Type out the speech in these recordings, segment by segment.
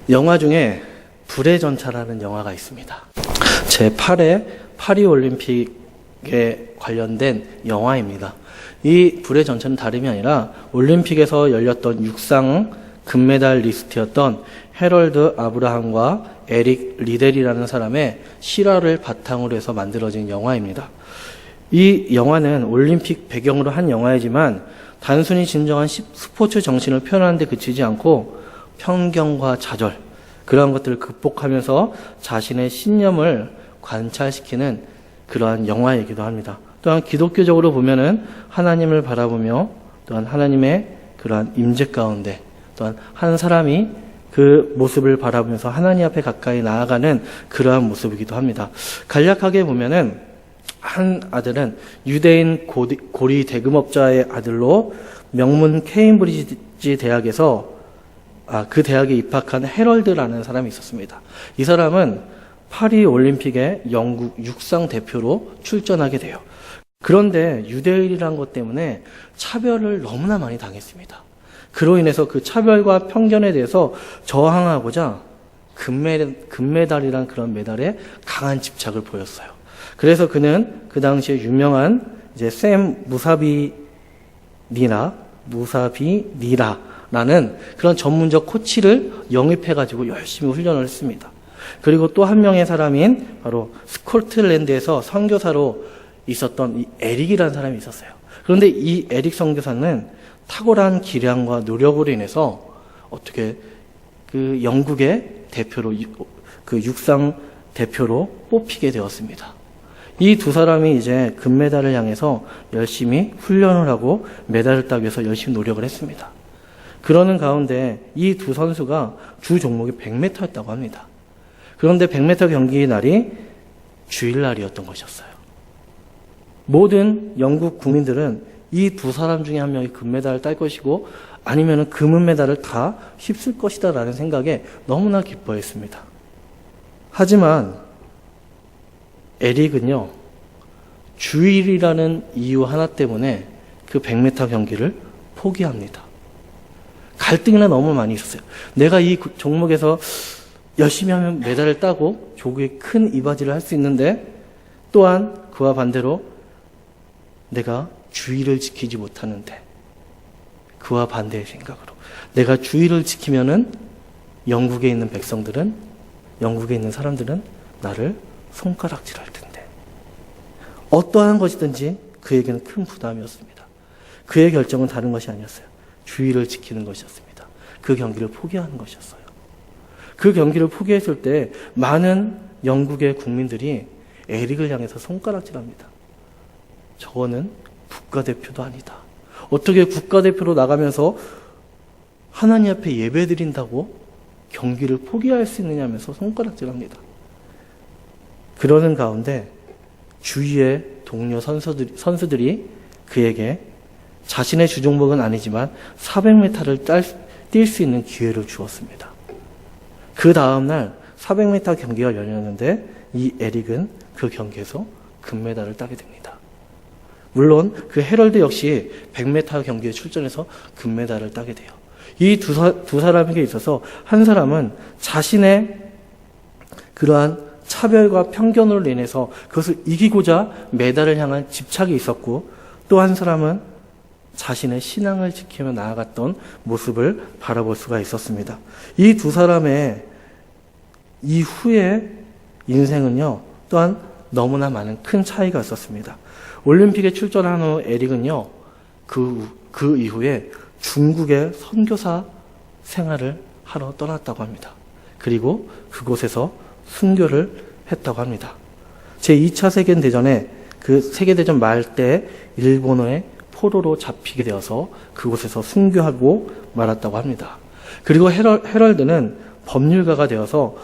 영화 중에 불의 전차라는 영화가 있습니다. 제8회 파리올림픽에 관련된 영화입니다. 이 불의 전차는 다름이 아니라 올림픽에서 열렸던 육상 금메달 리스트였던 해럴드 아브라함과 에릭 리델이라는 사람의 실화를 바탕으로 해서 만들어진 영화입니다. 이 영화는 올림픽 배경으로 한 영화이지만 단순히 진정한 스포츠 정신을 표현하는 데 그치지 않고 편견과 좌절, 그러한 것들을 극복하면서 자신의 신념을 관찰시키는 그러한 영화이기도 합니다. 또한 기독교적으로 보면은 하나님을 바라보며 또한 하나님의 그러한 임재 가운데 또한 한 사람이 그 모습을 바라보면서 하나님 앞에 가까이 나아가는 그러한 모습이기도 합니다. 간략하게 보면은 한 아들은 유대인 고리 대금업자의 아들로 명문 케임브리지 대학에서 그 대학에 입학한 해럴드라는 사람이 있었습니다. 이 사람은 파리 올림픽에 영국 육상 대표로 출전하게 돼요. 그런데 유대인이라는 것 때문에 차별을 너무나 많이 당했습니다. 그로 인해서 그 차별과 편견에 대해서 저항하고자 금메달이란 그런 메달에 강한 집착을 보였어요. 그래서 그는 그 당시에 유명한 이제 샘 무사비니라라는 그런 전문적 코치를 영입해가지고 열심히 훈련을 했습니다. 그리고 또 한 명의 사람인 바로 스코틀랜드에서 선교사로 있었던 이 에릭이라는 사람이 있었어요. 그런데 이 에릭 선교사는 탁월한 기량과 노력으로 인해서 어떻게 그 영국의 대표로 그 육상 대표로 뽑히게 되었습니다. 이 두 사람이 이제 금메달을 향해서 열심히 훈련을 하고 메달을 따기 위해서 열심히 노력을 했습니다. 그러는 가운데 이 두 선수가 주 종목이 100m였다고 합니다. 그런데 100m 경기 날이 주일날이었던 것이었어요. 모든 영국 국민들은 이 두 사람 중에 한 명이 금메달을 딸 것이고 아니면 금은메달을 다 휩쓸 것이다 라는 생각에 너무나 기뻐했습니다. 하지만 에릭은요, 주일이라는 이유 하나 때문에 그 100m 경기를 포기합니다. 갈등이나 너무 많이 있었어요. 내가 이 종목에서 열심히 하면 메달을 따고 조국의 큰 이바지를 할 수 있는데 또한 그와 반대로 내가 주의를 지키지 못하는데 그와 반대의 생각으로 내가 주의를 지키면은 영국에 있는 백성들은 영국에 있는 사람들은 나를 손가락질할 텐데 어떠한 것이든지 그에게는 큰 부담이었습니다. 그의 결정은 다른 것이 아니었어요. 주의를 지키는 것이었습니다. 그 경기를 포기하는 것이었어요. 그 경기를 포기했을 때 많은 영국의 국민들이 에릭을 향해서 손가락질합니다. 저거는 국가대표도 아니다. 어떻게 국가대표로 나가면서 하나님 앞에 예배드린다고 경기를 포기할 수 있느냐면서 손가락질합니다. 그러는 가운데 주위의 동료 선수들이 그에게 자신의 주종목은 아니지만 400m를 뛸 수 있는 기회를 주었습니다. 그 다음날 400m 경기가 열렸는데 이 에릭은 그 경기에서 금메달을 따게 됩니다. 물론 그 해럴드 역시 100m 경기에 출전해서 금메달을 따게 돼요. 이 두 사람에게 있어서 한 사람은 자신의 그러한 차별과 편견으로 인해서 그것을 이기고자 메달을 향한 집착이 있었고 또 한 사람은 자신의 신앙을 지키며 나아갔던 모습을 바라볼 수가 있었습니다. 이 두 사람의 이후의 인생은요, 또한 너무나 많은 큰 차이가 있었습니다. 올림픽에 출전한 후 에릭은요, 그 이후에 중국의 선교사 생활을 하러 떠났다고 합니다. 그리고 그곳에서 순교를 했다고 합니다. 제2차 세계대전에 그 세계대전 말 때 일본어의 포로로 잡히게 되어서 그곳에서 순교하고 말았다고 합니다. 그리고 해럴드는 법률가가 되어서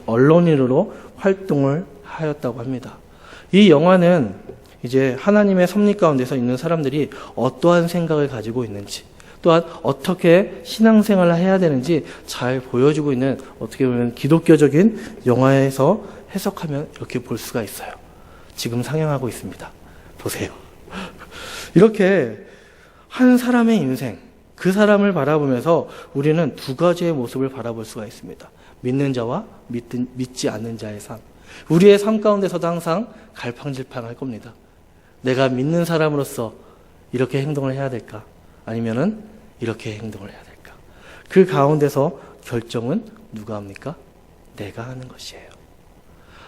언론인으로 활동을 하였다고 합니다. 이 영화는 이제 하나님의 섭리 가운데서 있는 사람들이 어떠한 생각을 가지고 있는지 또한 어떻게 신앙생활을 해야 되는지 잘 보여주고 있는 어떻게 보면 기독교적인 영화에서 해석하면 이렇게 볼 수가 있어요. 지금 상영하고 있습니다. 보세요. 이렇게 한 사람의 인생, 그 그 사람을 바라보면서 우리는 두 가지의 모습을 바라볼 수가 있습니다. 믿는 자와 믿지 않는 자의 삶. 우리의 삶 가운데서도 항상 갈팡질팡할 겁니다. 내가 믿는 사람으로서 이렇게 행동을 해야 될까? 아니면은 이렇게 행동을 해야 될까? 그 가운데서 결정은 누가 합니까? 내가 하는 것이에요.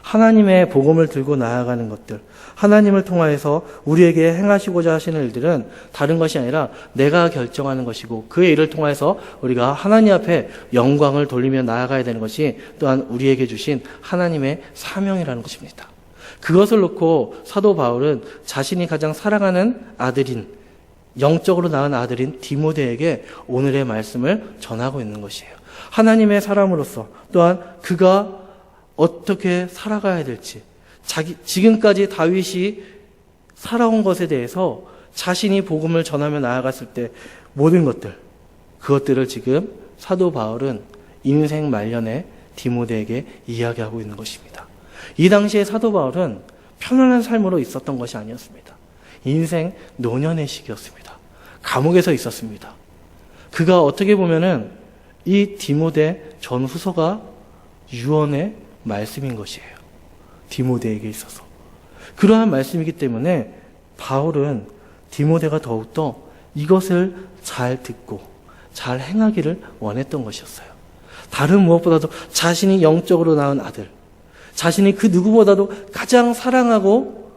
하나님의 복음을 들고 나아가는 것들, 하나님을 통하여서 우리에게 행하시고자 하시는 일들은 다른 것이 아니라 내가 결정하는 것이고, 그의 일을 통하여서 우리가 하나님 앞에 영광을 돌리며 나아가야 되는 것이 또한 우리에게 주신 하나님의 사명이라는 것입니다. 그것을 놓고 사도 바울은 자신이 가장 사랑하는 아들인, 영적으로 낳은 아들인 디모데에게 오늘의 말씀을 전하고 있는 것이에요. 하나님의 사람으로서 또한 그가 어떻게 살아가야 될지, 지금까지 다윗이 살아온 것에 대해서 자신이 복음을 전하며 나아갔을 때 모든 것들, 그것들을 지금 사도 바울은 인생 말년에 디모데에게 이야기하고 있는 것입니다. 이 당시에 사도 바울은 편안한 삶으로 있었던 것이 아니었습니다. 인생 노년의 시기였습니다. 감옥에서 있었습니다. 그가 어떻게 보면은 이 디모데 전후서가 유언의 말씀인 것이에요. 디모데에게 있어서. 그러한 말씀이기 때문에 바울은 디모데가 더욱더 이것을 잘 듣고 잘 행하기를 원했던 것이었어요. 다른 무엇보다도 자신이 영적으로 낳은 아들, 자신이 그 누구보다도 가장 사랑하고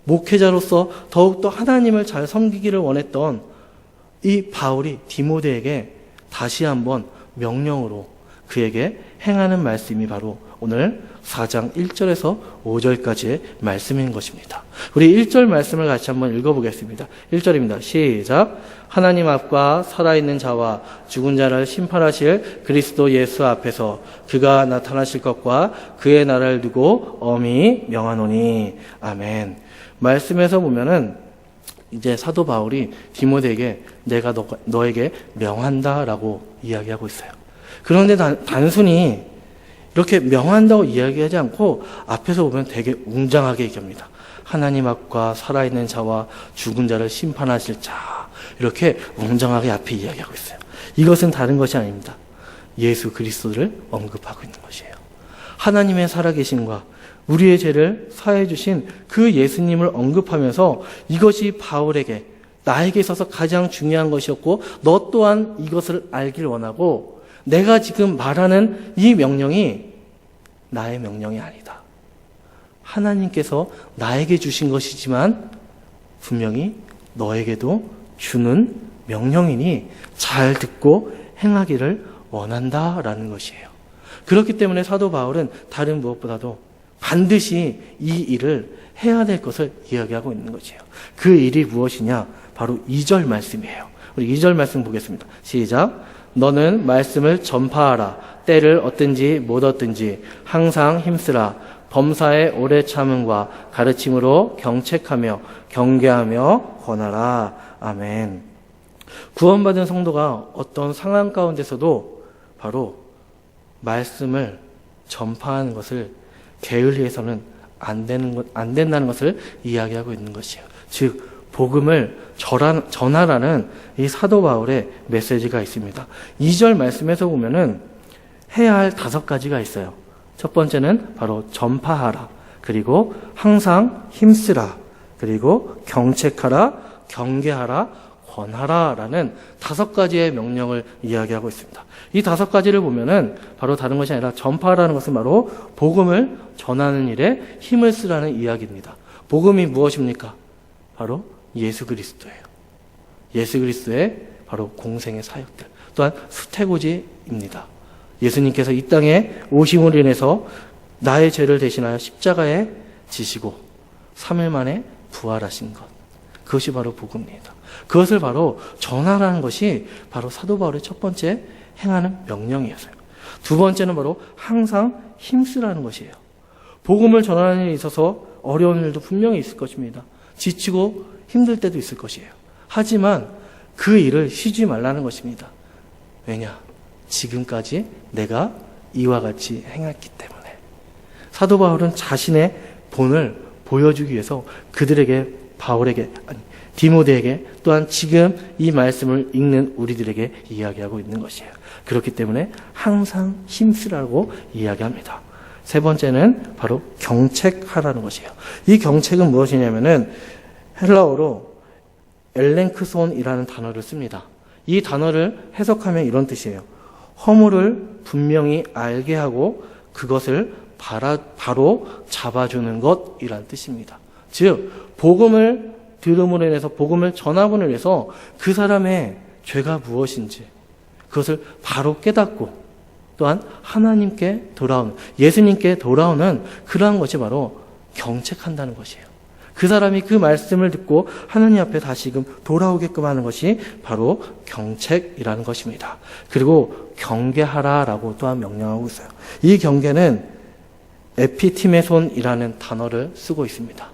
목회자로서 더욱더 하나님을 잘 섬기기를 원했던 이 바울이 디모데에게 다시 한번 명령으로 그에게 행하는 말씀이 바로 오늘 4장 1절에서 5절까지의 말씀인 것입니다. 우리 1절 말씀을 같이 한번 읽어보겠습니다. 1절입니다. 시작. 하나님 앞과 살아있는 자와 죽은 자를 심판하실 그리스도 예수 앞에서 그가 나타나실 것과 그의 나라를 두고 엄히 명하노니. 아멘. 말씀에서 보면은 이제 사도 바울이 디모데에게 내가 너에게 명한다라고 이야기하고 있어요. 그런데 단순히 이렇게 명한다고 이야기하지 않고 앞에서 보면 되게 웅장하게 얘기합니다. 하나님 앞과 살아있는 자와 죽은 자를 심판하실 자. 이렇게 웅장하게 앞에 이야기하고 있어요. 이것은 다른 것이 아닙니다. 예수 그리스도를 언급하고 있는 것이에요. 하나님의 살아계심과 우리의 죄를 사해 주신 그 예수님을 언급하면서 이것이 바울에게, 나에게 있어서 가장 중요한 것이었고 너 또한 이것을 알길 원하고, 내가 지금 말하는 이 명령이 나의 명령이 아니다. 하나님께서 나에게 주신 것이지만 분명히 너에게도 주는 명령이니 잘 듣고 행하기를 원한다라는 것이에요. 그렇기 때문에 사도 바울은 다른 무엇보다도 반드시 이 일을 해야 될 것을 이야기하고 있는 것이에요. 그 일이 무엇이냐? 바로 2절 말씀이에요. 우리 2절 말씀 보겠습니다. 시작. 너는 말씀을 전파하라. 때를 얻든지 못 얻든지 항상 힘쓰라. 범사의 오래 참음과 가르침으로 경책하며 경계하며 권하라. 아멘. 구원받은 성도가 어떤 상황 가운데서도 바로 말씀을 전파하는 것을 게을리해서는 안 된다는 것을 이야기하고 있는 것이에요. 즉 복음을 전하라는 이 사도 바울의 메시지가 있습니다. 2절 말씀에서 보면은 해야 할 5가지가 있어요. 첫 번째는 바로 전파하라. 그리고 항상 힘쓰라. 그리고 경책하라. 경계하라. 권하라라는 5가지의 명령을 이야기하고 있습니다. 이 5가지를 보면은 바로 다른 것이 아니라 전파하라는 것은 바로 복음을 전하는 일에 힘을 쓰라는 이야기입니다. 복음이 무엇입니까? 바로 예수 그리스도예요. 예수 그리스도의 바로 공생의 사역들, 또한 수태고지입니다. 예수님께서 이 땅에 오심으로 인해서 나의 죄를 대신하여 십자가에 지시고 3일 만에 부활하신 것, 그것이 바로 복음입니다. 그것을 바로 전하라는 것이 바로 사도 바울의 첫 번째 행하는 명령이었어요. 두 번째는 바로 항상 힘쓰라는 것이에요. 복음을 전하는 일에 있어서 어려운 일도 분명히 있을 것입니다. 지치고 힘들 때도 있을 것이에요. 하지만 그 일을 쉬지 말라는 것입니다. 왜냐? 지금까지 내가 이와 같이 행했기 때문에. 사도 바울은 자신의 본을 보여주기 위해서 그들에게, 디모데에게 또한 지금 이 말씀을 읽는 우리들에게 이야기하고 있는 것이에요. 그렇기 때문에 항상 힘쓰라고 이야기합니다. 세 번째는 바로 경책하라는 것이에요. 이 경책은 무엇이냐면은 헬라어로 엘랭크손이라는 단어를 씁니다. 이 단어를 해석하면 이런 뜻이에요. 허물을 분명히 알게 하고 그것을 바로 잡아주는 것이라는 뜻입니다. 즉 복음을 들음으로 인해서 복음을 전함으로 인해서 그 사람의 죄가 무엇인지 그것을 바로 깨닫고 또한 하나님께 돌아오는, 예수님께 돌아오는 그러한 것이 바로 경책한다는 것이에요. 그 사람이 그 말씀을 듣고 하나님 앞에 다시금 돌아오게끔 하는 것이 바로 경책이라는 것입니다. 그리고 경계하라라고 또한 명령하고 있어요. 이 경계는 에피티메손이라는 단어를 쓰고 있습니다.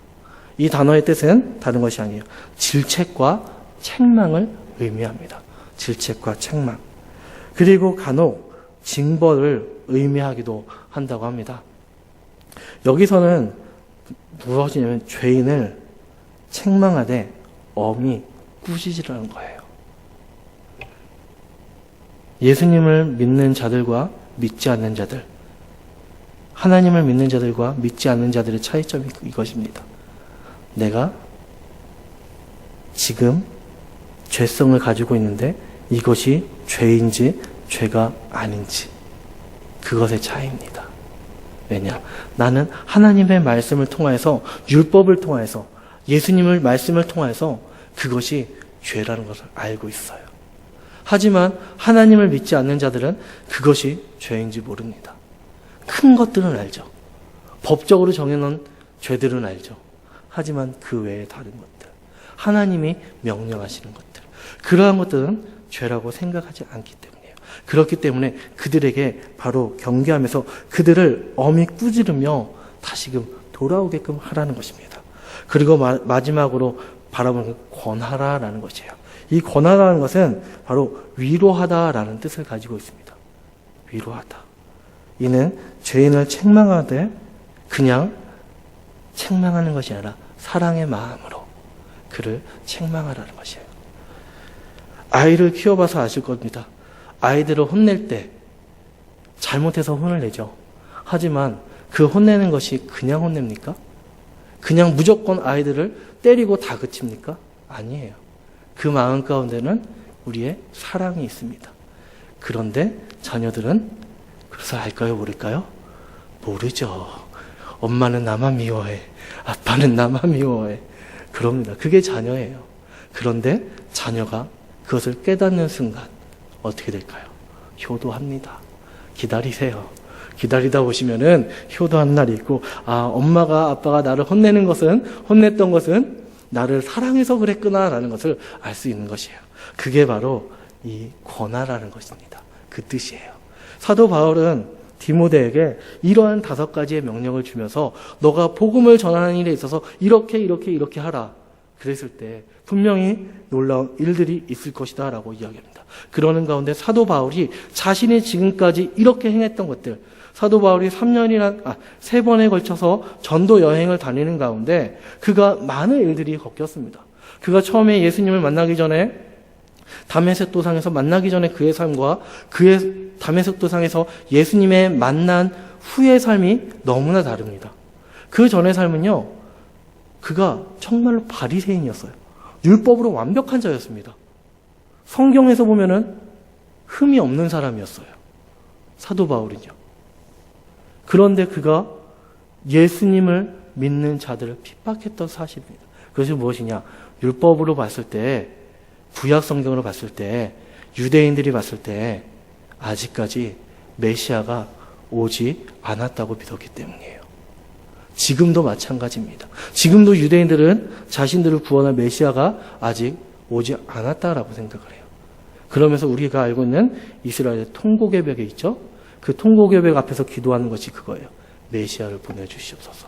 이 단어의 뜻은 다른 것이 아니에요. 질책과 책망을 의미합니다. 질책과 책망. 그리고 간혹 징벌을 의미하기도 한다고 합니다. 여기서는 무엇이냐면 죄인을 책망하되 엄히 꾸짖으라는 거예요. 예수님을 믿는 자들과 믿지 않는 자들, 하나님을 믿는 자들과 믿지 않는 자들의 차이점이 이것입니다. 내가 지금 죄성을 가지고 있는데 이것이 죄인지 죄가 아닌지 그것의 차이입니다. 왜냐? 나는 하나님의 말씀을 통하여서 율법을 통하여서 예수님의 말씀을 통하여서 그것이 죄라는 것을 알고 있어요. 하지만 하나님을 믿지 않는 자들은 그것이 죄인지 모릅니다. 큰 것들은 알죠. 법적으로 정해놓은 죄들은 알죠. 하지만 그 외에 다른 것들, 하나님이 명령하시는 것들, 그러한 것들은 죄라고 생각하지 않기 때문이에요. 그렇기 때문에 그들에게 바로 경계하면서 그들을 엄히 꾸지르며 다시금 돌아오게끔 하라는 것입니다. 그리고 마지막으로 바라보는 권하라라는 것이에요. 이 권하라는 것은 바로 위로하다라는 뜻을 가지고 있습니다. 위로하다. 이는 죄인을 책망하되 그냥 책망하는 것이 아니라 사랑의 마음으로 그를 책망하라는 것이에요. 아이를 키워봐서 아실 겁니다. 아이들을 혼낼 때 잘못해서 혼을 내죠. 하지만 그 혼내는 것이 그냥 혼냅니까? 그냥 무조건 아이들을 때리고 다그칩니까? 아니에요. 그 마음 가운데는 우리의 사랑이 있습니다. 그런데 자녀들은 그래서 알까요? 모를까요? 모르죠. 엄마는 나만 미워해. 아빠는 나만 미워해. 그럽니다. 그게 자녀예요. 그런데 자녀가 그것을 깨닫는 순간 어떻게 될까요? 효도합니다. 기다리세요. 기다리다 보시면은 효도하는 날이 있고, 엄마가 아빠가 나를 혼냈던 것은 나를 사랑해서 그랬구나라는 것을 알 수 있는 것이에요. 그게 바로 이 권하라는 것입니다. 그 뜻이에요. 사도 바울은 디모데에게 이러한 5가지의 명령을 주면서 너가 복음을 전하는 일에 있어서 이렇게 하라. 그랬을 때 분명히 놀라운 일들이 있을 것이다 라고 이야기합니다. 그러는 가운데 사도 바울이 자신이 지금까지 이렇게 행했던 것들, 사도 바울이 3번에 걸쳐서 전도 여행을 다니는 가운데 그가 많은 일들이 겪었습니다. 그가 처음에 예수님을 만나기 전에 다메섹 도상에서 만나기 전에 그의 삶과 그의 다메섹 도상에서 예수님의 만난 후의 삶이 너무나 다릅니다. 그 전의 삶은요, 그가 정말로 바리새인이었어요. 율법으로 완벽한 자였습니다. 성경에서 보면은 흠이 없는 사람이었어요. 사도 바울은요. 그런데 그가 예수님을 믿는 자들을 핍박했던 사실입니다. 그것이 무엇이냐? 율법으로 봤을 때, 구약 성경으로 봤을 때, 유대인들이 봤을 때 아직까지 메시아가 오지 않았다고 믿었기 때문이에요. 지금도 마찬가지입니다. 지금도 유대인들은 자신들을 구원할 메시아가 아직 오지 않았다라고 생각을 해요. 그러면서 우리가 알고 있는 이스라엘의 통곡의 벽에 있죠? 그 통곡의 벽 앞에서 기도하는 것이 그거예요. 메시아를 보내주시옵소서.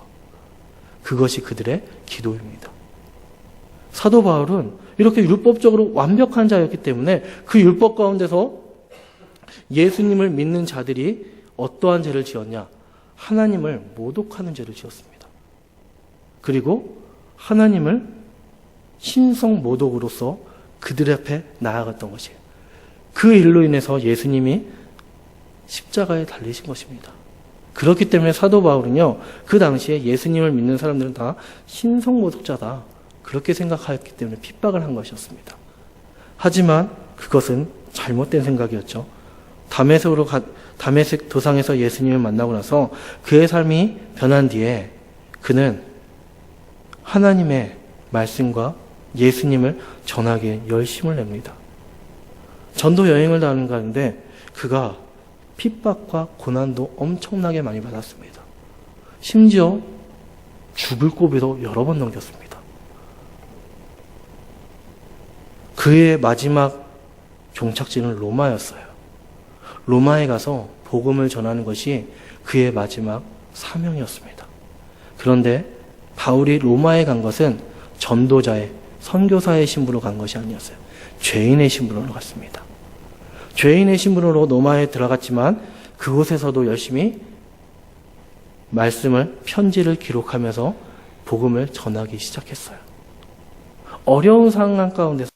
그것이 그들의 기도입니다. 사도 바울은 이렇게 율법적으로 완벽한 자였기 때문에 그 율법 가운데서 예수님을 믿는 자들이 어떠한 죄를 지었냐? 하나님을 모독하는 죄를 지었습니다. 그리고 하나님을 신성 모독으로서 그들 앞에 나아갔던 것이에요. 그 일로 인해서 예수님이 십자가에 달리신 것입니다. 그렇기 때문에 사도 바울은요, 그 당시에 예수님을 믿는 사람들은 다 신성 모독자다, 그렇게 생각하였기 때문에 핍박을 한 것이었습니다. 하지만 그것은 잘못된 생각이었죠. 다메섹 도상에서 예수님을 만나고 나서 그의 삶이 변한 뒤에 그는 하나님의 말씀과 예수님을 전하기에 열심을 냅니다. 전도 여행을 다니는 가운데 그가 핍박과 고난도 엄청나게 많이 받았습니다. 심지어 죽을 고비도 여러 번 넘겼습니다. 그의 마지막 종착지는 로마였어요. 로마에 가서 복음을 전하는 것이 그의 마지막 사명이었습니다. 그런데 바울이 로마에 간 것은 전도자의, 선교사의 신분으로 간 것이 아니었어요. 죄인의 신분으로 갔습니다. 죄인의 신분으로 로마에 들어갔지만 그곳에서도 열심히 말씀을, 편지를 기록하면서 복음을 전하기 시작했어요. 어려운 상황 가운데서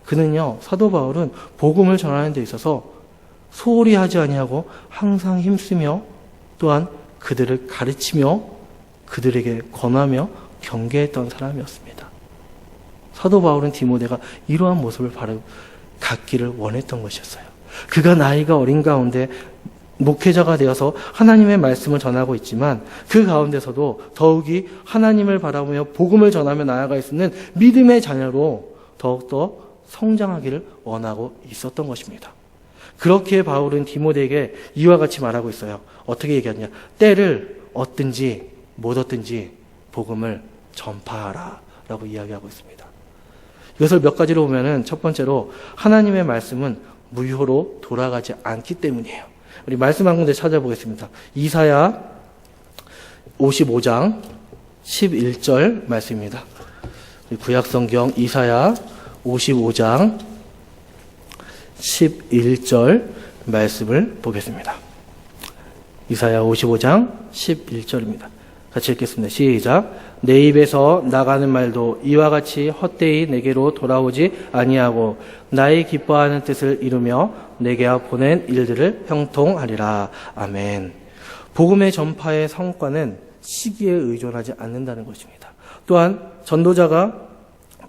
그는요, 사도 바울은 복음을 전하는 데 있어서 소홀히 하지 아니하고 항상 힘쓰며 또한 그들을 가르치며 그들에게 권하며 경계했던 사람이었습니다. 사도 바울은 디모데가 이러한 모습을 바로 갖기를 원했던 것이었어요. 그가 나이가 어린 가운데 목회자가 되어서 하나님의 말씀을 전하고 있지만 그 가운데서도 더욱이 하나님을 바라보며 복음을 전하며 나아갈 수 있는 믿음의 자녀로 더욱더 성장하기를 원하고 있었던 것입니다. 그렇게 바울은 디모데에게 이와 같이 말하고 있어요. 어떻게 얘기하느냐? 때를 얻든지 못 얻든지 복음을 전파하라 라고 이야기하고 있습니다. 이것을 몇 가지로 보면은 첫 번째로 하나님의 말씀은 무효로 돌아가지 않기 때문이에요. 우리 말씀 한 군데 찾아보겠습니다. 이사야 55장 11절 말씀입니다. 구약성경 이사야 55장 11절 말씀을 보겠습니다. 이사야 55장 11절입니다. 같이 읽겠습니다. 시작. 내 입에서 나가는 말도 이와 같이 헛되이 내게로 돌아오지 아니하고 나의 기뻐하는 뜻을 이루며 내게 보낸 일들을 형통하리라. 아멘. 복음의 전파의 성과는 시기에 의존하지 않는다는 것입니다. 또한 전도자가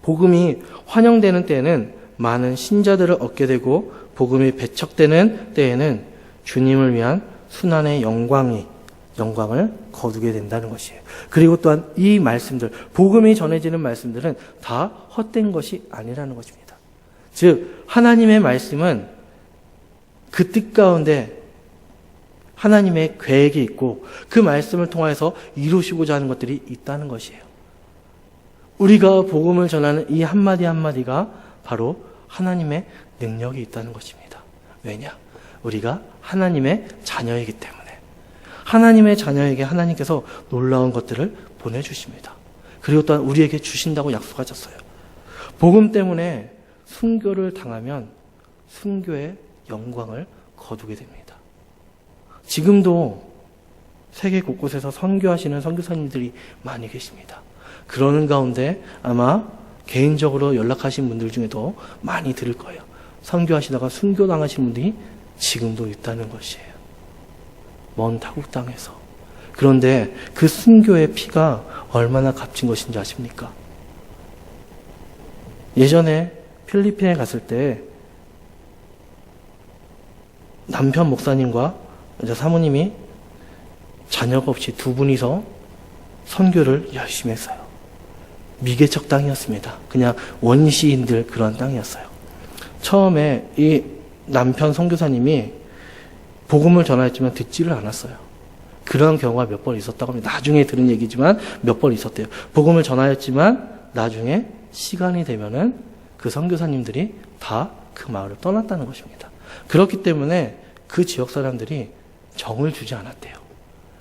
복음이 환영되는 때에는 많은 신자들을 얻게 되고 복음이 배척되는 때에는 주님을 위한 순환의 영광을 거두게 된다는 것이에요. 그리고 또한 이 말씀들, 복음이 전해지는 말씀들은 다 헛된 것이 아니라는 것입니다. 즉 하나님의 말씀은 그 뜻 가운데 하나님의 계획이 있고 그 말씀을 통해서 이루시고자 하는 것들이 있다는 것이에요. 우리가 복음을 전하는 이 한마디 한마디가 바로 하나님의 능력이 있다는 것입니다. 왜냐? 우리가 하나님의 자녀이기 때문에. 하나님의 자녀에게 하나님께서 놀라운 것들을 보내주십니다. 그리고 또한 우리에게 주신다고 약속하셨어요. 복음 때문에 순교를 당하면 순교의 영광을 거두게 됩니다. 지금도 세계 곳곳에서 선교하시는 선교사님들이 많이 계십니다. 그러는 가운데 아마 개인적으로 연락하신 분들 중에도 많이 들을 거예요. 선교하시다가 순교당하신 분들이 지금도 있다는 것이에요. 먼 타국 땅에서. 그런데 그 순교의 피가 얼마나 값진 것인지 아십니까? 예전에 필리핀에 갔을 때 남편 목사님과 사모님이 자녀가 없이 두 분이서 선교를 열심히 했어요. 미개척 땅이었습니다. 그냥 원시인들 그런 땅이었어요. 처음에 이 남편 선교사님이 복음을 전하였지만 듣지를 않았어요. 그런 경우가 몇 번 있었다고 합니다. 나중에 들은 얘기지만 몇 번 있었대요. 복음을 전하였지만 나중에 시간이 되면은 그 선교사님들이 다 그 마을을 떠났다는 것입니다. 그렇기 때문에 그 지역 사람들이 정을 주지 않았대요.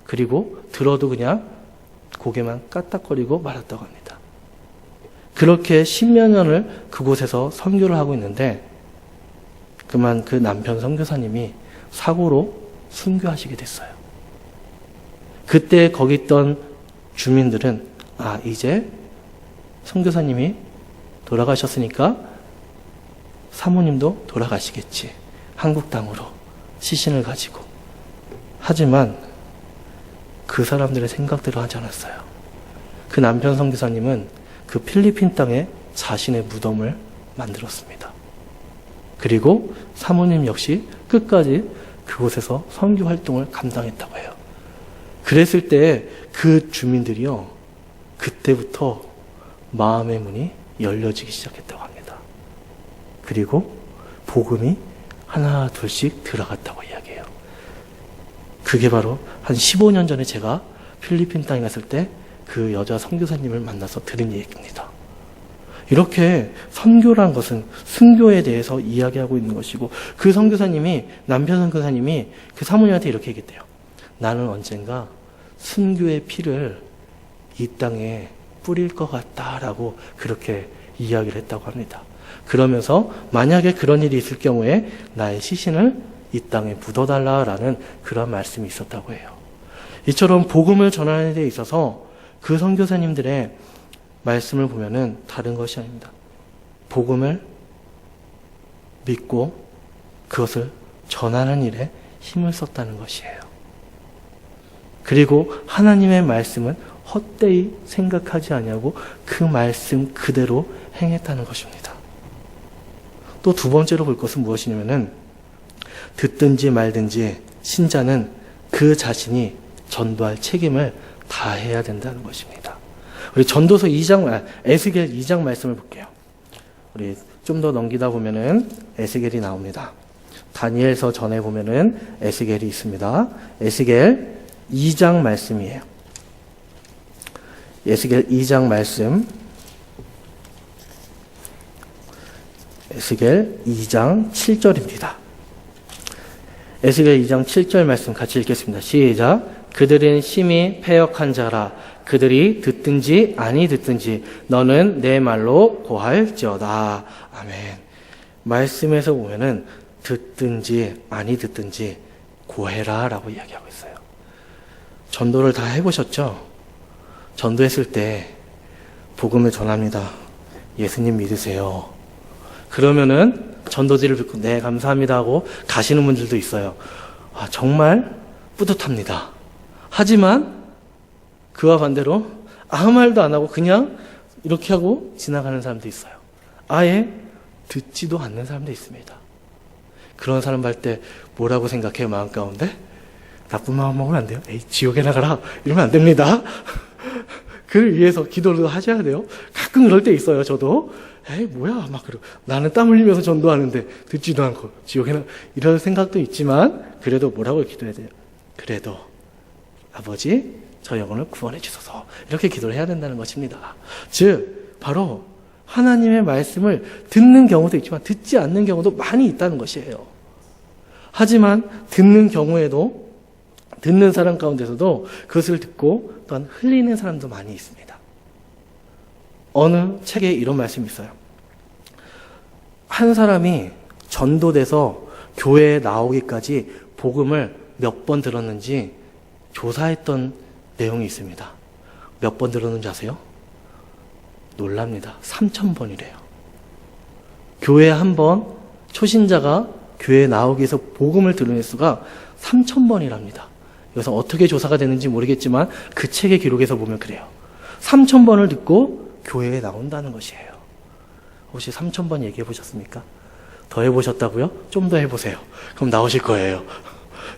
그리고 들어도 그냥 고개만 까딱거리고 말았다고 합니다. 그렇게 10여 년을 그곳에서 선교를 하고 있는데 그만 그 남편 선교사님이 사고로 순교하시게 됐어요. 그때 거기 있던 주민들은 이제 선교사님이 돌아가셨으니까 사모님도 돌아가시겠지. 한국 땅으로 시신을 가지고. 하지만 그 사람들의 생각대로 하지 않았어요. 그 남편 선교사님은 그 필리핀 땅에 자신의 무덤을 만들었습니다. 그리고 사모님 역시 끝까지 그곳에서 선교 활동을 감당했다고 해요. 그랬을 때 그 주민들이요, 그때부터 마음의 문이 열려지기 시작했다고 합니다. 그리고 복음이 하나 둘씩 들어갔다고 이야기해요. 그게 바로 한 15년 전에 제가 필리핀 땅에 갔을 때 그 여자 선교사님을 만나서 들은 얘기입니다. 이렇게 선교란 것은 순교에 대해서 이야기하고 있는 것이고, 그 선교사님이, 남편 선교사님이 그 사모님한테 이렇게 얘기했대요. 나는 언젠가 순교의 피를 이 땅에 뿌릴 것 같다라고 그렇게 이야기를 했다고 합니다. 그러면서 만약에 그런 일이 있을 경우에 나의 시신을 이 땅에 묻어달라라는 그런 말씀이 있었다고 해요. 이처럼 복음을 전하는 데 있어서 그 선교사님들의 말씀을 보면은 다른 것이 아닙니다. 복음을 믿고 그것을 전하는 일에 힘을 썼다는 것이에요. 그리고 하나님의 말씀은 헛되이 생각하지 아니하고 그 말씀 그대로 행했다는 것입니다. 또 두 번째로 볼 것은 무엇이냐면은, 듣든지 말든지 신자는 그 자신이 전도할 책임을 다해야 된다는 것입니다. 우리 전도서 2장, 에스겔 2장 말씀을 볼게요. 우리 좀 더 넘기다 보면은 에스겔이 나옵니다. 다니엘서 전에 보면은 에스겔이 있습니다. 에스겔 2장 말씀이에요. 에스겔 2장 말씀. 에스겔 2장 7절입니다. 에스겔 2장 7절 말씀 같이 읽겠습니다. 시작. 그들은 심히 패역한 자라. 그들이 듣든지 아니 듣든지 너는 내 말로 고할지어다. 아멘. 말씀에서 보면은 듣든지 아니 듣든지 고해라 라고 이야기하고 있어요. 전도를 다 해보셨죠? 전도했을 때 복음을 전합니다. 예수님 믿으세요. 그러면은 전도지를 듣고 네 감사합니다 하고 가시는 분들도 있어요. 아, 정말 뿌듯합니다. 하지만 그와 반대로 아무 말도 안 하고 그냥 이렇게 하고 지나가는 사람도 있어요. 아예 듣지도 않는 사람도 있습니다. 그런 사람 볼 때 뭐라고 생각해요? 마음 가운데? 나쁜 마음 먹으면 안 돼요. 에이, 지옥에 나가라 이러면 안 됩니다. 그를 위해서 기도를 하셔야 돼요. 가끔 그럴 때 있어요. 저도 에이 뭐야 막 그러고 나는 땀 흘리면서 전도하는데 듣지도 않고 지옥에 나 이런 생각도 있지만, 그래도 뭐라고 기도해야 돼요? 그래도 아버지 저 영혼을 구원해 주소서, 이렇게 기도를 해야 된다는 것입니다. 즉 바로 하나님의 말씀을 듣는 경우도 있지만 듣지 않는 경우도 많이 있다는 것이에요. 하지만 듣는 경우에도, 듣는 사람 가운데서도 그것을 듣고 또한 흘리는 사람도 많이 있습니다. 어느 책에 이런 말씀이 있어요. 한 사람이 전도돼서 교회에 나오기까지 복음을 몇 번 들었는지 조사했던 내용이 있습니다. 몇 번 들었는지 아세요? 놀랍니다. 3,000번이래요. 교회에 한 번 초신자가 교회에 나오기 위해서 복음을 들은 횟수가 3,000번이랍니다. 여기서 어떻게 조사가 되는지 모르겠지만 그 책의 기록에서 보면 그래요. 3,000번을 듣고 교회에 나온다는 것이에요. 혹시 3,000번 얘기해 보셨습니까? 더 해보셨다고요? 좀 더 해보세요. 그럼 나오실 거예요.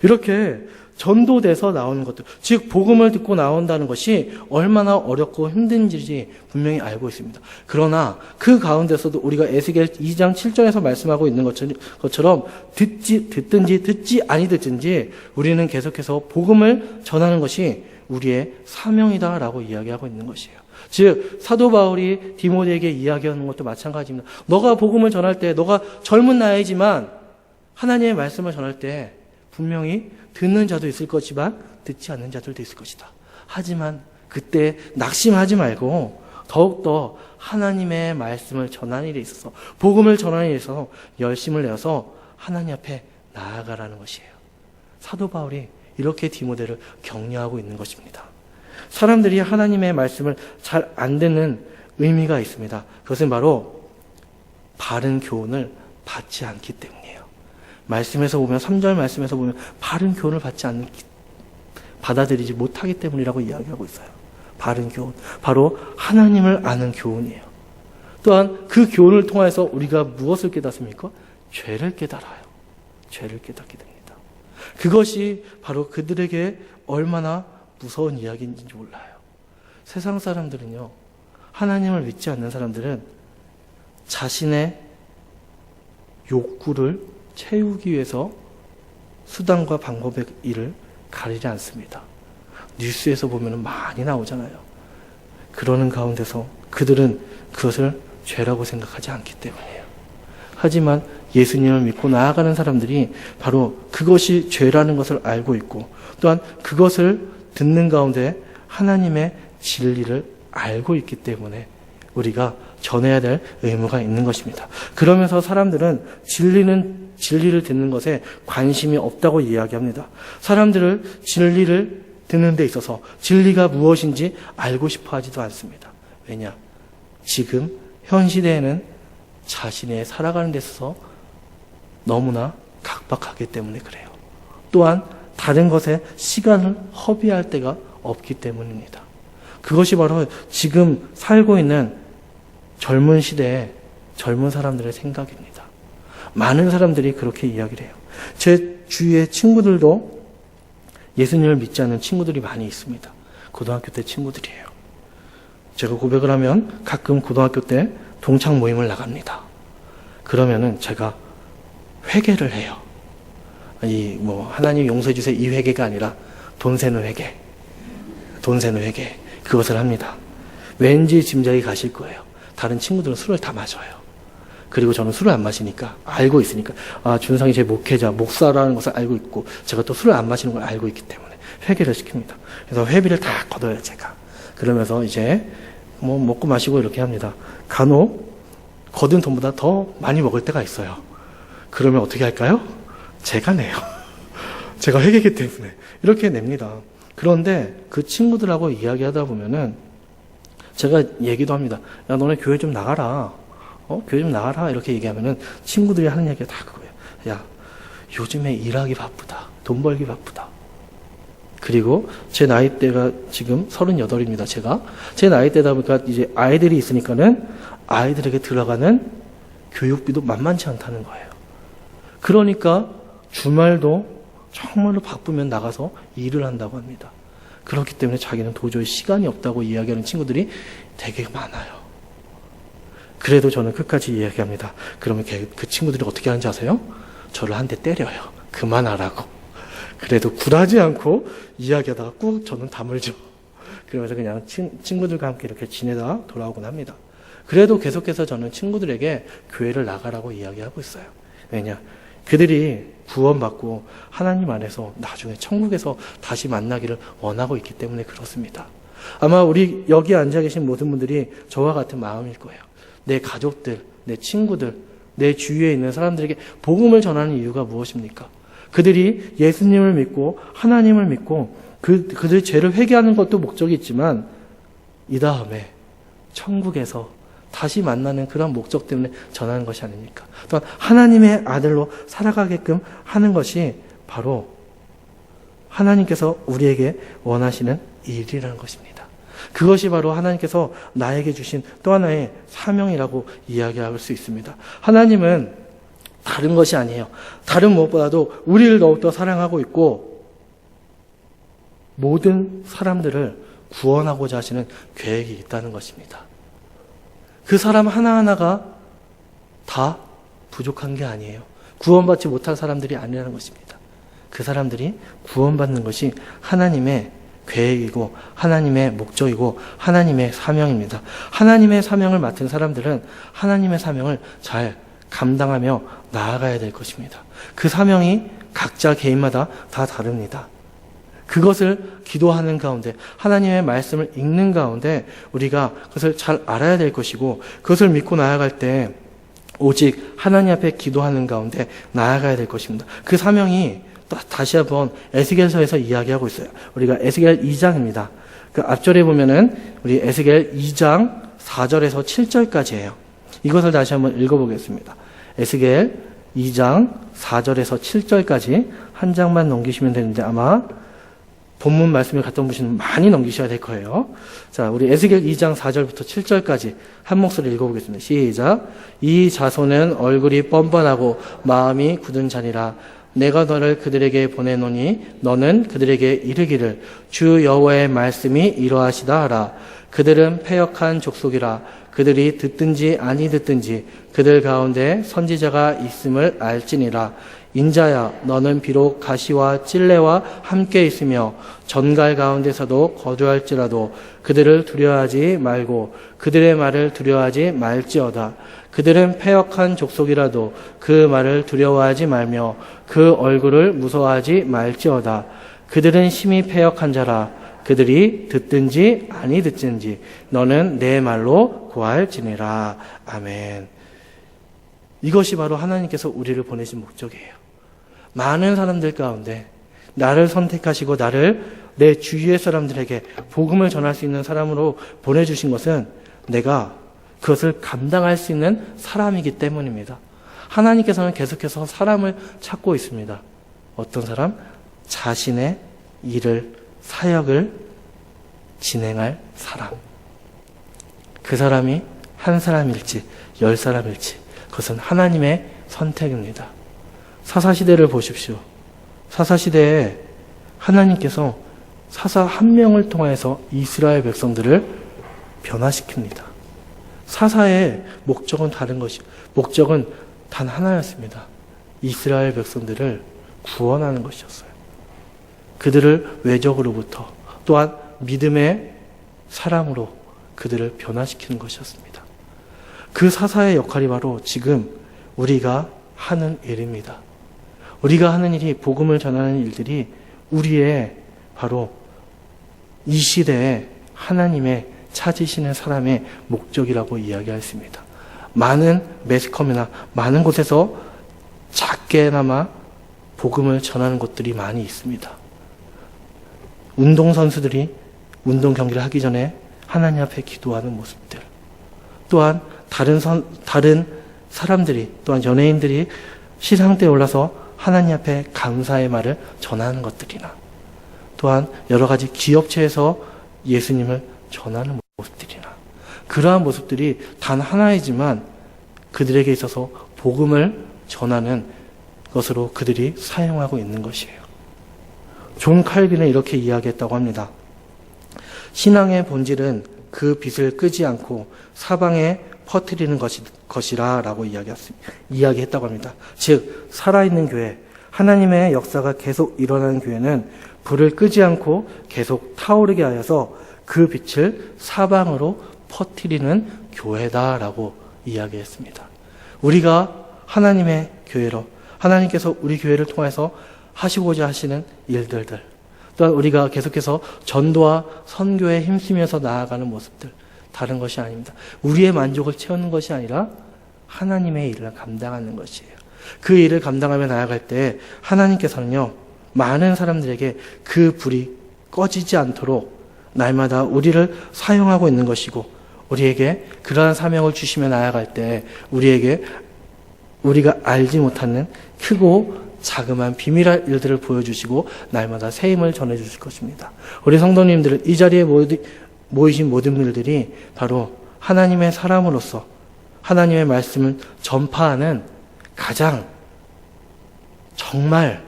이렇게 전도돼서 나오는 것들, 즉 복음을 듣고 나온다는 것이 얼마나 어렵고 힘든지 분명히 알고 있습니다. 그러나 그 가운데서도 우리가 에스겔 2장 7절에서 말씀하고 있는 것처럼 듣든지 듣지 아니 듣든지 우리는 계속해서 복음을 전하는 것이 우리의 사명이다라고 이야기하고 있는 것이에요. 즉 사도 바울이 디모데에게 이야기하는 것도 마찬가지입니다. 너가 복음을 전할 때, 너가 젊은 나이지만 하나님의 말씀을 전할 때 분명히 듣는 자도 있을 것이지만 듣지 않는 자들도 있을 것이다. 하지만 그때 낙심하지 말고 더욱더 하나님의 말씀을 전하는 일에 있어서, 복음을 전하는 일에 있어서 열심을 내어서 하나님 앞에 나아가라는 것이에요. 사도 바울이 이렇게 디모데를 격려하고 있는 것입니다. 사람들이 하나님의 말씀을 잘 안 듣는 의미가 있습니다. 그것은 바로 바른 교훈을 받지 않기 때문이에요. 말씀에서 보면 3절 말씀에서 보면 바른 교훈을 받아들이지 못하기 때문이라고 이야기하고 있어요. 바른 교훈, 바로 하나님을 아는 교훈이에요. 또한 그 교훈을 통해서 우리가 무엇을 깨닫습니까? 죄를 깨달아요. 죄를 깨닫게 됩니다. 그것이 바로 그들에게 얼마나 무서운 이야기인지 몰라요. 세상 사람들은요, 하나님을 믿지 않는 사람들은 자신의 욕구를 채우기 위해서 수단과 방법의 일을 가리지 않습니다. 뉴스에서 보면 많이 나오잖아요. 그러는 가운데서 그들은 그것을 죄라고 생각하지 않기 때문이에요. 하지만 예수님을 믿고 나아가는 사람들이 바로 그것이 죄라는 것을 알고 있고, 또한 그것을 듣는 가운데 하나님의 진리를 알고 있기 때문에 우리가 전해야 될 의무가 있는 것입니다. 그러면서 사람들은 진리를 듣는 것에 관심이 없다고 이야기합니다. 사람들을 진리를 듣는 데 있어서 진리가 무엇인지 알고 싶어 하지도 않습니다. 왜냐? 지금 현 시대에는 자신의 살아가는 데 있어서 너무나 각박하기 때문에 그래요. 또한 다른 것에 시간을 허비할 때가 없기 때문입니다. 그것이 바로 지금 살고 있는 젊은 시대의 젊은 사람들의 생각입니다. 많은 사람들이 그렇게 이야기를 해요. 제 주위의 친구들도 예수님을 믿지 않는 친구들이 많이 있습니다. 고등학교 때 친구들이에요. 제가 고백을 하면 가끔 고등학교 때 동창 모임을 나갑니다. 그러면은 제가 회개를 해요. 하나님 용서해 주세요 이 회개가 아니라 돈 세는 회개. 그것을 합니다. 왠지 짐작이 가실 거예요. 다른 친구들은 술을 다 마셔요. 그리고 저는 술을 안 마시니까, 알고 있으니까, 준상이 제 목회자, 목사라는 것을 알고 있고, 제가 또 술을 안 마시는 걸 알고 있기 때문에 회개를 시킵니다. 그래서 회비를 다 걷어요, 제가. 그러면서 이제 먹고 마시고 이렇게 합니다. 간혹 거둔 돈보다 더 많이 먹을 때가 있어요. 그러면 어떻게 할까요? 제가 내요. 제가 회개기 때문에 이렇게 냅니다. 그런데 그 친구들하고 이야기하다 보면은 제가 얘기도 합니다. 야, 너네 교회 좀 나가라. 교회 좀 나가라. 이렇게 얘기하면은 친구들이 하는 얘기가 다 그거예요. 야, 요즘에 일하기 바쁘다. 돈 벌기 바쁘다. 그리고 제 나이대가 지금 38입니다. 제 나이대다 보니까 이제 아이들이 있으니까는 아이들에게 들어가는 교육비도 만만치 않다는 거예요. 그러니까 주말도 정말로 바쁘면 나가서 일을 한다고 합니다. 그렇기 때문에 자기는 도저히 시간이 없다고 이야기하는 친구들이 되게 많아요. 그래도 저는 끝까지 이야기합니다. 그러면 그 친구들이 어떻게 하는지 아세요? 저를 한 대 때려요. 그만하라고. 그래도 굴하지 않고 이야기하다가 꾹 저는 다물죠. 그러면서 그냥 친구들과 함께 이렇게 지내다 돌아오곤 합니다. 그래도 계속해서 저는 친구들에게 교회를 나가라고 이야기하고 있어요. 왜냐? 그들이 구원받고 하나님 안에서 나중에 천국에서 다시 만나기를 원하고 있기 때문에 그렇습니다. 아마 우리 여기 앉아 계신 모든 분들이 저와 같은 마음일 거예요. 내 가족들, 내 친구들, 내 주위에 있는 사람들에게 복음을 전하는 이유가 무엇입니까? 그들이 예수님을 믿고 하나님을 믿고 그들의 죄를 회개하는 것도 목적이 있지만 이 다음에 천국에서 다시 만나는 그런 목적 때문에 전하는 것이 아닙니까? 또한 하나님의 아들로 살아가게끔 하는 것이 바로 하나님께서 우리에게 원하시는 일이라는 것입니다. 그것이 바로 하나님께서 나에게 주신 또 하나의 사명이라고 이야기할 수 있습니다. 하나님은 다른 것이 아니에요. 다른 무엇보다도 우리를 더욱더 사랑하고 있고 모든 사람들을 구원하고자 하시는 계획이 있다는 것입니다. 그 사람 하나하나가 다 부족한 게 아니에요. 구원받지 못할 사람들이 아니라는 것입니다. 그 사람들이 구원받는 것이 하나님의 계획이고 하나님의 목적이고 하나님의 사명입니다. 하나님의 사명을 맡은 사람들은 하나님의 사명을 잘 감당하며 나아가야 될 것입니다. 그 사명이 각자 개인마다 다 다릅니다. 그것을 기도하는 가운데 하나님의 말씀을 읽는 가운데 우리가 그것을 잘 알아야 될 것이고 그것을 믿고 나아갈 때 오직 하나님 앞에 기도하는 가운데 나아가야 될 것입니다. 그 사명이 다시 한번 에스겔서에서 이야기하고 있어요. 우리가 에스겔 2장입니다. 그 앞절에 보면은 우리 에스겔 2장 4절에서 7절까지예요. 이것을 다시 한번 읽어보겠습니다. 에스겔 2장 4절에서 7절까지 한 장만 넘기시면 되는데 아마 본문 말씀을 갖다 보시면 많이 넘기셔야 될 거예요. 자, 우리 에스겔 2장 4절부터 7절까지 한 목소리 읽어보겠습니다. 시작. 이 자손은 얼굴이 뻔뻔하고 마음이 굳은 자니라. 내가 너를 그들에게 보내노니 너는 그들에게 이르기를 주 여호와의 말씀이 이러하시다 하라. 그들은 패역한 족속이라. 그들이 듣든지 아니 듣든지 그들 가운데 선지자가 있음을 알지니라. 인자야, 너는 비록 가시와 찔레와 함께 있으며 전갈 가운데서도 거주할지라도 그들을 두려워하지 말고 그들의 말을 두려워하지 말지어다. 그들은 패역한 족속이라도 그 말을 두려워하지 말며 그 얼굴을 무서워하지 말지어다. 그들은 심히 패역한 자라. 그들이 듣든지 아니 듣든지 너는 내 말로 구할지니라. 아멘. 이것이 바로 하나님께서 우리를 보내신 목적이에요. 많은 사람들 가운데 나를 선택하시고 나를 내 주위의 사람들에게 복음을 전할 수 있는 사람으로 보내주신 것은 내가 그것을 감당할 수 있는 사람이기 때문입니다. 하나님께서는 계속해서 사람을 찾고 있습니다. 어떤 사람? 자신의 일을, 사역을 진행할 사람. 그 사람이 한 사람일지 10사람일지 그것은 하나님의 선택입니다. 사사시대를 보십시오. 사사시대에 하나님께서 사사 한 명을 통해서 이스라엘 백성들을 변화시킵니다. 사사의 목적은 다른 것이요. 목적은 단 하나였습니다. 이스라엘 백성들을 구원하는 것이었어요. 그들을 외적으로부터 또한 믿음의 사람으로 그들을 변화시키는 것이었습니다. 그 사사의 역할이 바로 지금 우리가 하는 일입니다. 우리가 하는 일이 복음을 전하는 일들이 우리의 바로 이 시대에 하나님의 찾으시는 사람의 목적이라고 이야기할 수 있습니다. 많은 매스컴이나 많은 곳에서 작게나마 복음을 전하는 곳들이 많이 있습니다. 운동선수들이 운동 경기를 하기 전에 하나님 앞에 기도하는 모습들, 또한 다른 사람들이, 또한 연예인들이 시상대에 올라서 하나님 앞에 감사의 말을 전하는 것들이나, 또한 여러 가지 기업체에서 예수님을 전하는 모습들이나, 그러한 모습들이 단 하나이지만 그들에게 있어서 복음을 전하는 것으로 그들이 사용하고 있는 것이에요. 존 칼빈은 이렇게 이야기했다고 합니다. 신앙의 본질은 그 빛을 끄지 않고 사방에 퍼뜨리는 것이라 라고 이야기했다고 합니다. 즉 살아있는 교회, 하나님의 역사가 계속 일어나는 교회는 불을 끄지 않고 계속 타오르게 하여서 그 빛을 사방으로 퍼뜨리는 교회다라고 이야기했습니다. 우리가 하나님의 교회로, 하나님께서 우리 교회를 통해서 하시고자 하시는 일들들, 또한 우리가 계속해서 전도와 선교에 힘쓰면서 나아가는 모습들, 다른 것이 아닙니다. 우리의 만족을 채우는 것이 아니라 하나님의 일을 감당하는 것이에요. 그 일을 감당하며 나아갈 때 하나님께서는요, 많은 사람들에게 그 불이 꺼지지 않도록 날마다 우리를 사용하고 있는 것이고, 우리에게 그러한 사명을 주시며 나아갈 때 우리가 알지 못하는 크고 자그마한 비밀할 일들을 보여주시고 날마다 새 힘을 전해주실 것입니다. 우리 성도님들, 이 자리에 모이신 모든 분들이 바로 하나님의 사람으로서 하나님의 말씀을 전파하는 가장 정말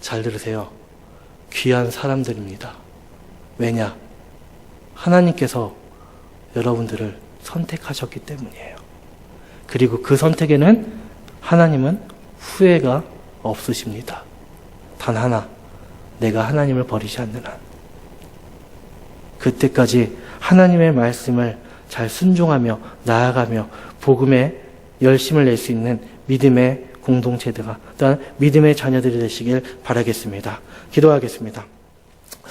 잘 들으세요. 귀한 사람들입니다. 왜냐? 하나님께서 여러분들을 선택하셨기 때문이에요. 그리고 그 선택에는 하나님은 후회가 없으십니다. 단 하나, 내가 하나님을 버리지 않는 한. 그때까지 하나님의 말씀을 잘 순종하며 나아가며 복음에 열심을 낼 수 있는 믿음의 공동체들과 또한 믿음의 자녀들이 되시길 바라겠습니다. 기도하겠습니다.